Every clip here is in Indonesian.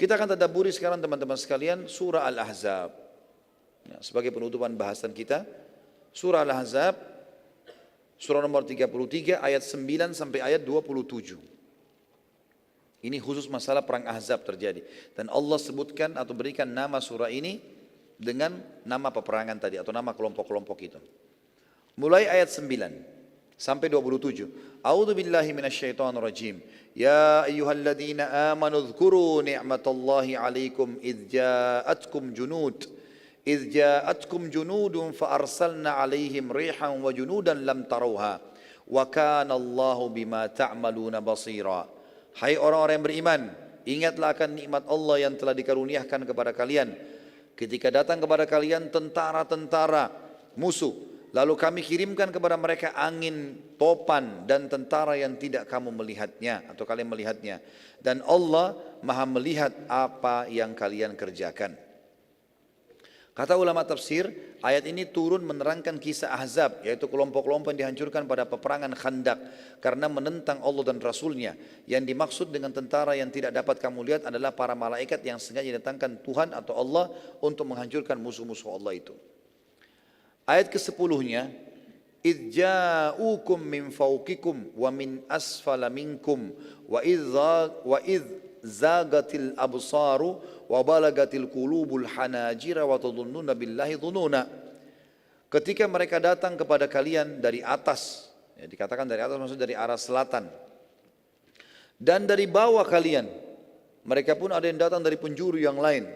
Kita akan tadabburi sekarang teman-teman sekalian surah Al-Ahzab. Ya, sebagai penutupan bahasan kita, surah Al-Ahzab, surah nomor 33 ayat 9 sampai ayat 27. Ini khusus masalah perang Ahzab terjadi. Dan Allah sebutkan atau berikan nama surah ini dengan nama peperangan tadi atau nama kelompok-kelompok itu. Mulai ayat 9 sampai 27. A'udzu billahi minasyaitonir rajim. Ya ayyuhalladzina amanu dzkuru ni'matallahi 'alaikum idz ja'atkum junudun fa arsalna 'alaihim rihan wa junudan lam tarawha wa kana Allahu bima ta'maluna basira. Hai orang-orang yang beriman, ingatlah akan nikmat Allah yang telah dikaruniakan kepada kalian ketika datang kepada kalian tentara-tentara musuh, lalu kami kirimkan kepada mereka angin topan dan tentara yang tidak kamu melihatnya atau kalian melihatnya, dan Allah Maha melihat apa yang kalian kerjakan. Kata ulama tafsir, ayat ini turun menerangkan kisah Ahzab, yaitu kelompok-kelompok yang dihancurkan pada peperangan Khandak karena menentang Allah dan Rasulnya. Yang dimaksud dengan tentara yang tidak dapat kamu lihat adalah para malaikat yang sengaja datangkan Tuhan atau Allah untuk menghancurkan musuh-musuh Allah itu. Ayat ke-10-nya, إِذْ جَاءُوكُمْ مِنْ فَوْقِكُمْ وَمِنْ أَسْفَلَ مِنْكُمْ وَإِذْ زَاغَتِ الْأَبْصَارُ وَبَلَغَتِ الْقُلُوبُ الْحَنَاجِرَ وَتَظُنُّونَ بِاللَّهِ ظُنُونَ. Ketika mereka datang kepada kalian dari atas, ya, dikatakan dari atas maksud dari arah selatan, dan dari bawah kalian, mereka pun ada yang datang dari penjuru yang lain.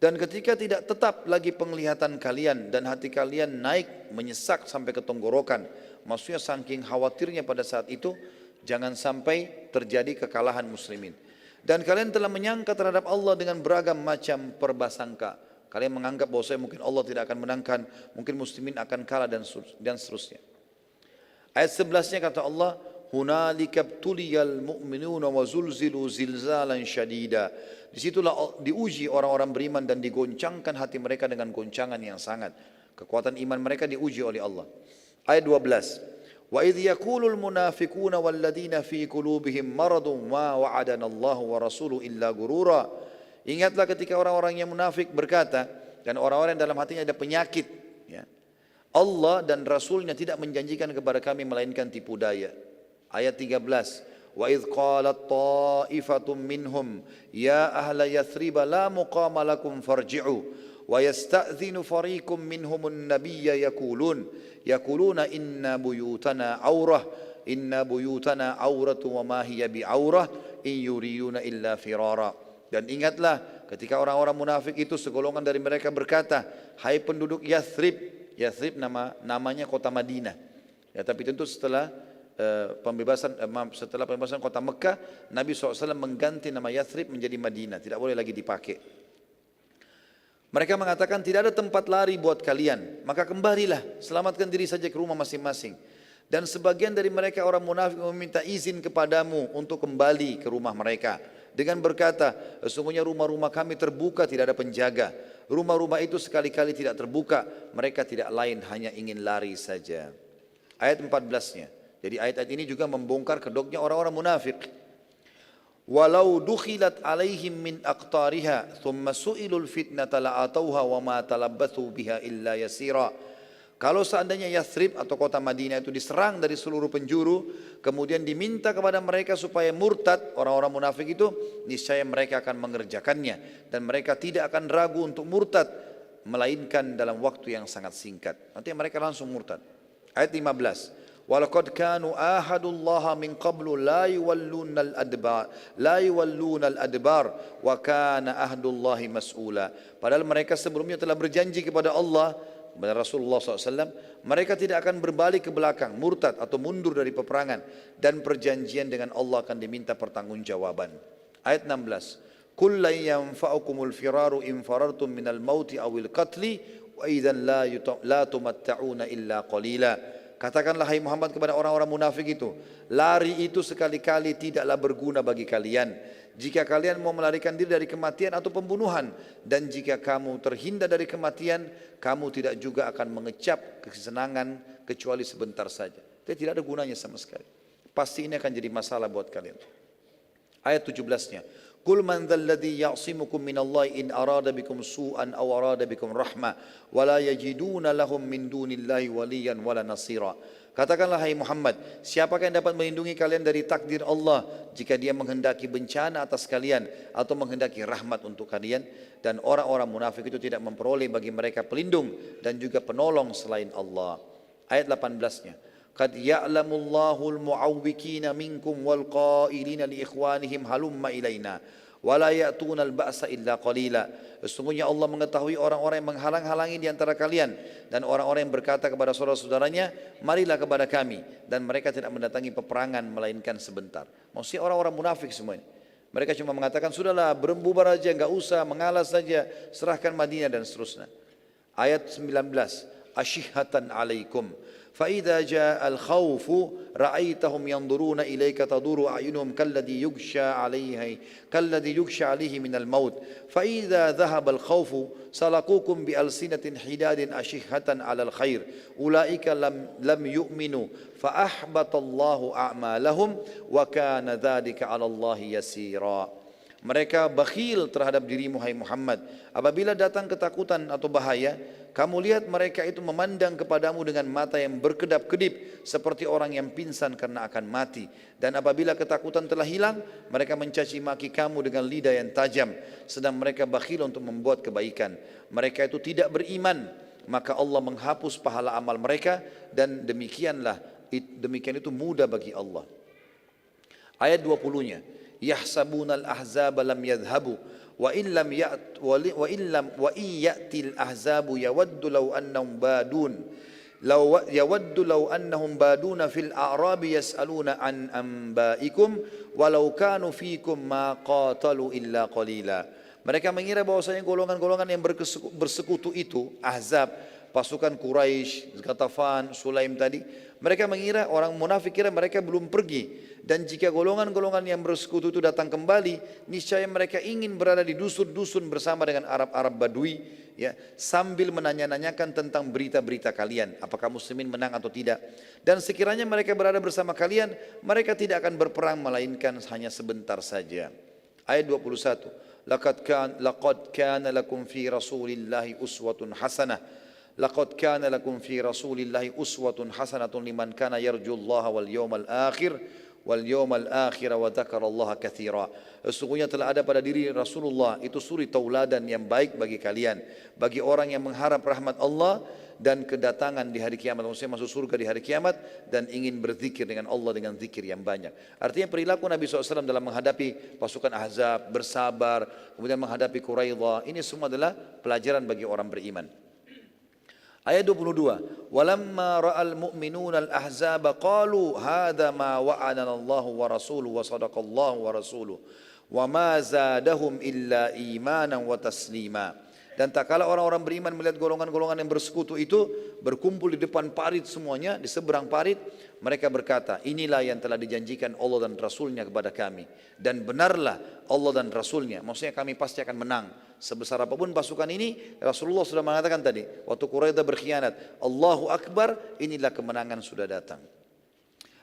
Dan ketika tidak tetap lagi penglihatan kalian dan hati kalian naik menyesak sampai ke tenggorokan, maksudnya saking khawatirnya pada saat itu jangan sampai terjadi kekalahan muslimin. Dan kalian telah menyangka terhadap Allah dengan beragam macam perbasangka. Kalian menganggap bahwa mungkin Allah tidak akan menangkan, mungkin muslimin akan kalah dan seterusnya. Ayat 11-nya kata Allah, hunalika btuliyal mu'minuna wa zulzilu zilzalan syadida. Disitulah diuji orang-orang beriman dan digoncangkan hati mereka dengan goncangan yang sangat. Kekuatan iman mereka diuji oleh Allah. Ayat 12. Wa idh yaqulul munafiquna walladzina fi qulubihim maradun ma wa'adana Allah wa rasuluhu illa gurura. Ingatlah ketika orang-orang yang munafik berkata, dan orang-orang yang dalam hatinya ada penyakit, ya, Allah dan Rasulnya tidak menjanjikan kepada kami melainkan tipu daya. Ayat 13. Wa idh qalat ta'ifatum minhum ya ahla yathriba la muqama lakum farji'u wa yasta'dhinu fariqum minhumun nabiyya yaquluna inna buyutana auratu wa ma hiya bi'aurah in yuriduna illa firara. Dan ingatlah ketika orang-orang munafik itu segolongan dari mereka berkata, hai penduduk Yathrib namanya kota Madinah. Ya, tapi tentu setelah pembebasan kota Mekah, Nabi SAW mengganti nama Yathrib menjadi Madinah, tidak boleh lagi dipakai. Mereka mengatakan tidak ada tempat lari buat kalian, maka kembalilah, selamatkan diri saja ke rumah masing-masing. Dan sebagian dari mereka orang munafik meminta izin kepadamu untuk kembali ke rumah mereka dengan berkata, sesungguhnya rumah-rumah kami terbuka, tidak ada penjaga. Rumah-rumah itu sekali-kali tidak terbuka, mereka tidak lain hanya ingin lari saja. Ayat 14-nya. Jadi ayat-ayat ini juga membongkar kedoknya orang-orang munafik. Walau dukhilat alaihim min aqtariha thumma su'ilul fitnata la'atauha wa ma talabbathu biha illa yasira. Kalau seandainya Yathrib atau kota Madinah itu diserang dari seluruh penjuru, kemudian diminta kepada mereka supaya murtad, orang-orang munafik itu, niscaya mereka akan mengerjakannya. Dan mereka tidak akan ragu untuk murtad, melainkan dalam waktu yang sangat singkat. Nanti mereka langsung murtad. Ayat 15. Walaqad kanu ahadullaha min qablu la yuwalluna al-adbar wa kana ahdullahi mas'ula. Padahal mereka sebelumnya telah berjanji kepada Allah, kepada Rasulullah SAW, mereka tidak akan berbalik ke belakang, murtad atau mundur dari peperangan, dan perjanjian dengan Allah akan diminta pertanggungjawaban. Ayat 16. Qul lan yanfa'ukumul firaru in farartum minal mauti awil qatli wa idzan la tumatta'una illa qalila. Katakanlah hai Muhammad kepada orang-orang munafik itu, lari itu sekali-kali tidaklah berguna bagi kalian jika kalian mau melarikan diri dari kematian atau pembunuhan, dan jika kamu terhindar dari kematian, kamu tidak juga akan mengecap kesenangan kecuali sebentar saja. Jadi tidak ada gunanya sama sekali. Pasti ini akan jadi masalah buat kalian. Ayat 17-nya. Qul man dzal ladzi ya'simukum minallahi in arada bikum su'an aw arada bikum rahmah wa la yajiduna lahum min dunillahi waliyan wala nasira. Katakanlah hai Muhammad, siapakah yang dapat melindungi kalian dari takdir Allah jika dia menghendaki bencana atas kalian atau menghendaki rahmat untuk kalian? Dan orang-orang munafik itu tidak memperoleh bagi mereka pelindung dan juga penolong selain Allah. Ayat 18-nya. Qad ya'lamullahu al-mu'awwikina minkum wal qailina li ikhwanihim halumma ilaina wa la ya'tuna al-ba'sa illa qalila. Sesungguhnya Allah mengetahui orang-orang yang menghalang-halangi di antara kalian dan orang-orang yang berkata kepada saudara-saudaranya, marilah kepada kami, dan mereka tidak mendatangi peperangan melainkan sebentar. Maksudnya orang-orang munafik semua ini. Mereka cuma mengatakan, sudahlah berbubar aja, enggak usah, mengalah saja, serahkan Madinah dan seterusnya. Ayat 19, asyihatan alaikum. فإذا جاء الخوف رأيتهم ينظرون إليك تدور أعينهم كالذي يغشى عليه من الموت فإذا ذهب الخوف سلقوكم بألسنة حداد أشحة على الخير أولئك لم يؤمنوا فأحبط الله أعمالهم وكان ذلك على الله يسيرا. Mereka bakhil terhadap dirimu hai Muhammad. Apabila datang ketakutan atau bahaya, kamu lihat mereka itu memandang kepadamu dengan mata yang berkedap-kedip seperti orang yang pingsan karena akan mati. Dan apabila ketakutan telah hilang, mereka mencaci maki kamu dengan lidah yang tajam, sedang mereka bakhil untuk membuat kebaikan. Mereka itu tidak beriman, maka Allah menghapus pahala amal mereka, dan demikian itu mudah bagi Allah. Ayat 20-nya. Yahsabunal ahzaba lam yadhhabu wa in ya'til ahzabu yawaddu law annahum baduna fil a'rabi yas'aluna an anba'ikum walau kanu fikum ma qatalu illa qalila. Mereka mengira bahwasanya golongan-golongan yang bersekutu itu Ahzab, pasukan Quraisy, Ghatafan, Sulaim tadi, mereka mengira, orang munafik kira mereka belum pergi. Dan jika golongan-golongan yang bersekutu itu datang kembali, niscaya mereka ingin berada di dusun-dusun bersama dengan Arab-Arab Badui, ya, sambil menanya-nanyakan tentang berita-berita kalian, apakah muslimin menang atau tidak. Dan sekiranya mereka berada bersama kalian, mereka tidak akan berperang melainkan hanya sebentar saja. Ayat 21. Laqad kana lakum fi Rasulillahi uswatun hasanah. Laqad kana lakum fi Rasulillahi uswatun hasanatun liman kana yarjullaha wal yawmal akhir wa dzakarallaha katsira. Sesungguhnya telah ada pada diri Rasulullah itu suri tauladan yang baik bagi kalian, bagi orang yang mengharap rahmat Allah dan kedatangan di hari kiamat, maksudnya masuk surga di hari kiamat, dan ingin berzikir dengan Allah dengan zikir yang banyak. Artinya perilaku Nabi SAW dalam menghadapi pasukan Ahzab, bersabar, kemudian menghadapi Quraidah, ini semua adalah pelajaran bagi orang beriman. Ayat 22. Walamma ra'al mu'minuna al-ahzaba qalu hadza ma wa'adana Allah wa rasuluhu wa sadaqallahu wa rasuluhu wa ma zadahum illa imanan wa taslima. Dan tak kala orang-orang beriman melihat golongan-golongan yang bersekutu itu berkumpul di depan parit semuanya, di seberang parit, mereka berkata, inilah yang telah dijanjikan Allah dan Rasulnya kepada kami. Dan benarlah Allah dan Rasulnya, maksudnya kami pasti akan menang. Sebesar apapun pasukan ini, Rasulullah sudah mengatakan tadi, waktu Quraidah berkhianat, Allahu Akbar, inilah kemenangan sudah datang.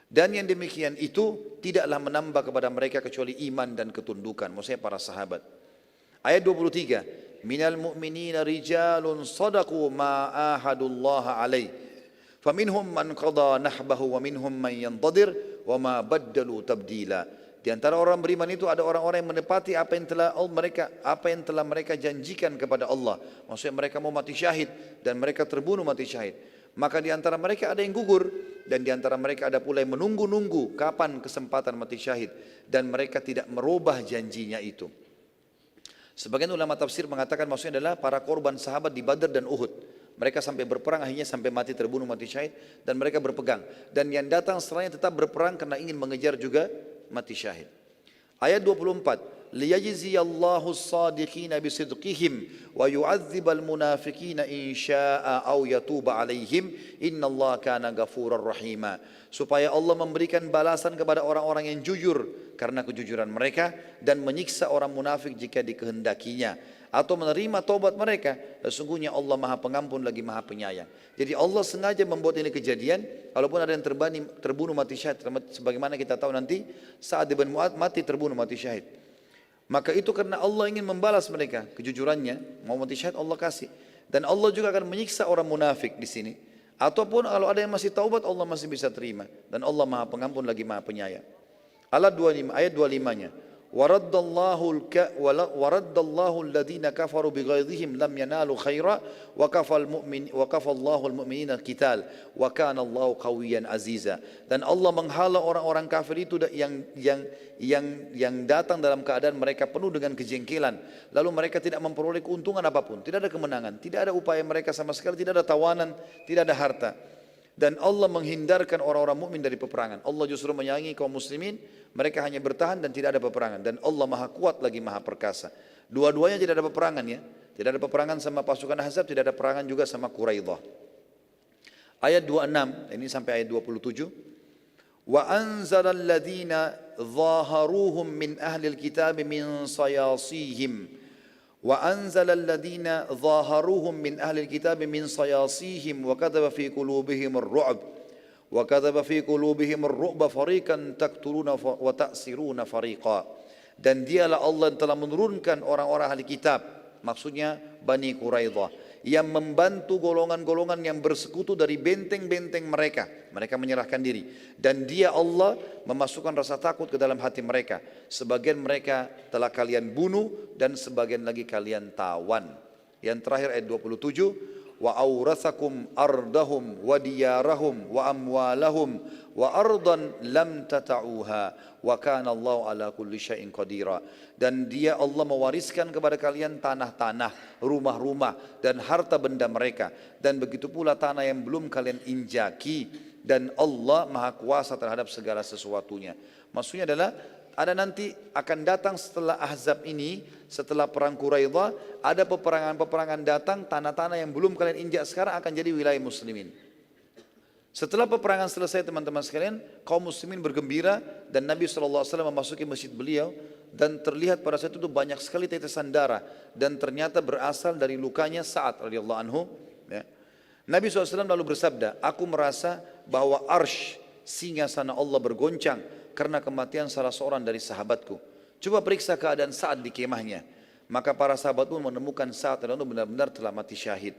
Dan yang demikian itu tidaklah menambah kepada mereka kecuali iman dan ketundukan, maksudnya para sahabat. Ayat 23. Minal mu'minina rijalun sadaqu ma ahadullah alaih. Faminhum man qada nahbahu wa minhum man yantadir wa ma baddalu tabdila. Di antara orang beriman itu ada orang-orang yang menepati apa yang telah mereka janjikan kepada Allah. Maksudnya mereka mau mati syahid dan mereka terbunuh mati syahid. Maka di antara mereka ada yang gugur dan di antara mereka ada pula yang menunggu-nunggu kapan kesempatan mati syahid dan mereka tidak merubah janjinya itu. Sebagian ulama tafsir mengatakan maksudnya adalah para korban sahabat di Badar dan Uhud. Mereka sampai berperang akhirnya sampai mati terbunuh mati syahid dan mereka berpegang. Dan yang datang setelahnya tetap berperang karena ingin mengejar juga mati syahid. Ayat 24. Liyajziyallahu as-sadiqina bisidqihim wa yu'adzibal munafiqina in syaa'a aw yatuba 'alaihim innallaha kana ghafurar rahima. Supaya Allah memberikan balasan kepada orang-orang yang jujur karena kejujuran mereka dan menyiksa orang munafik jika dikehendakinya atau menerima taubat mereka. Sesungguhnya Allah Maha Pengampun lagi Maha Penyayang. Jadi Allah sengaja membuat ini kejadian, walaupun ada yang terbunuh mati syahid, sebagaimana kita tahu nanti Sa'ad bin Mu'adz mati terbunuh mati syahid. Maka itu karena Allah ingin membalas mereka kejujurannya, mau mati syahid Allah kasih. Dan Allah juga akan menyiksa orang munafik di sini. Ataupun kalau ada yang masih taubat Allah masih bisa terima. Dan Allah Maha Pengampun lagi Maha Penyayang. Ayat 25-nya. Waraddallahu alladhina kafaru bighaidhihim lam yanalu khaira wa kafallahu almu'minina alqital wa kana Allahu qawiyyan aziza. Dan Allah menghala orang-orang kafir itu yang datang dalam keadaan mereka penuh dengan kejengkelan, lalu mereka tidak memperoleh keuntungan apapun, tidak ada kemenangan, tidak ada upaya mereka sama sekali, tidak ada tawanan, tidak ada harta. Dan Allah menghindarkan orang-orang mukmin dari peperangan. Allah justru menyayangi kaum muslimin, mereka hanya bertahan dan tidak ada peperangan. Dan Allah Maha Kuat lagi Maha Perkasa. Dua-duanya tidak ada peperangan ya. Tidak ada peperangan sama pasukan Ahzab, tidak ada peperangan juga sama Quraidah. Ayat 26, ini sampai ayat 27. Wa anzalal ladzina zaharuhum min ahlil kitab min sayasihim. وأنزل الذين ظاهروهم من أهل الكتاب من صياصيهم وكتب في قلوبهم الرعب فريقا تقتلون وتأسرون فريقا. Dan dialah Allah yang telah menurunkan orang-orang ahli kitab, maksudnya Bani Quraidah, yang membantu golongan-golongan yang bersekutu dari benteng-benteng mereka. Mereka menyerahkan diri. Dan dia Allah memasukkan rasa takut ke dalam hati mereka. Sebagian mereka telah kalian bunuh dan sebagian lagi kalian tawan. Yang terakhir ayat 27. Wa awrathakum ardahum wa diyarahum wa amwalahum wa ardan lam tata'uha wa kana Allahu ala kulli syai'in qadira. Dan dia Allah mewariskan kepada kalian tanah-tanah, rumah-rumah dan harta benda mereka, dan begitu pula tanah yang belum kalian injaki, dan Allah Maha Kuasa terhadap segala sesuatunya. Maksudnya adalah ada nanti akan datang setelah Ahzab ini, setelah perang Quraidah, ada peperangan-peperangan datang, tanah-tanah yang belum kalian injak sekarang akan jadi wilayah muslimin. Setelah peperangan selesai teman-teman sekalian, kaum muslimin bergembira dan Nabi SAW memasuki masjid beliau dan terlihat pada saat itu banyak sekali tetesan darah dan ternyata berasal dari lukanya Sa'ad radhiyallahu anhu. Ya. Nabi SAW lalu bersabda, aku merasa bahwa arsh singgasana Allah bergoncang karena kematian salah seorang dari sahabatku. Coba periksa keadaan Sa'ad di kemahnya. Maka para sahabat pun menemukan Sa'ad dan benar-benar telah mati syahid.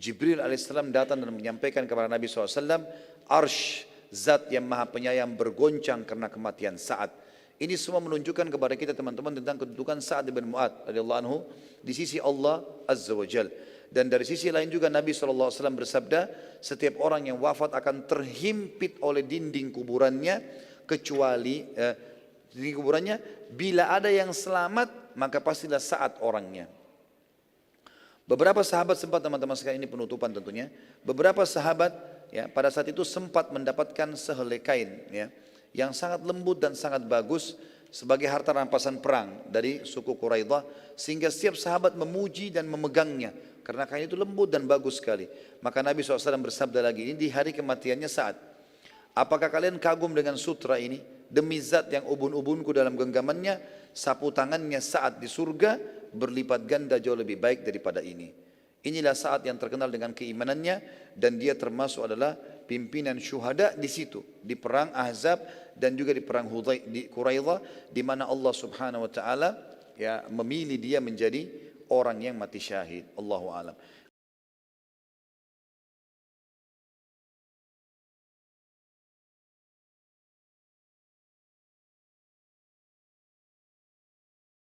Jibril alaihissalam datang dan menyampaikan kepada Nabi SAW, arsh zat yang maha penyayang bergoncang karena kematian Sa'ad. Ini semua menunjukkan kepada kita teman-teman tentang kedudukan Sa'ad bin Mu'adz radhiyallahu anhu di sisi Allah Azza wa Jal. Dan dari sisi lain juga Nabi SAW bersabda, setiap orang yang wafat akan terhimpit oleh dinding kuburannya, kecuali dinding kuburannya, bila ada yang selamat maka pastilah Sa'ad orangnya. Beberapa sahabat sempat, teman-teman sekalian, ini penutupan tentunya, beberapa sahabat ya pada saat itu sempat mendapatkan sehelai kain ya yang sangat lembut dan sangat bagus sebagai harta rampasan perang dari suku Quraidah, sehingga setiap sahabat memuji dan memegangnya karena kain itu lembut dan bagus sekali. Maka Nabi SAW bersabda lagi, ini di hari kematiannya Sa'ad, apakah kalian kagum dengan sutra ini? Demi zat yang ubun-ubunku dalam genggamannya, sapu tangannya Sa'ad di surga berlipat ganda jauh lebih baik daripada ini. Inilah Sa'ad yang terkenal dengan keimanannya, dan dia termasuk adalah pimpinan syuhada di situ, di perang Ahzab dan juga di perang di Quraidah, di mana Allah Subhanahu wa taala ya memilih dia menjadi orang yang mati syahid. Allahu a'lam.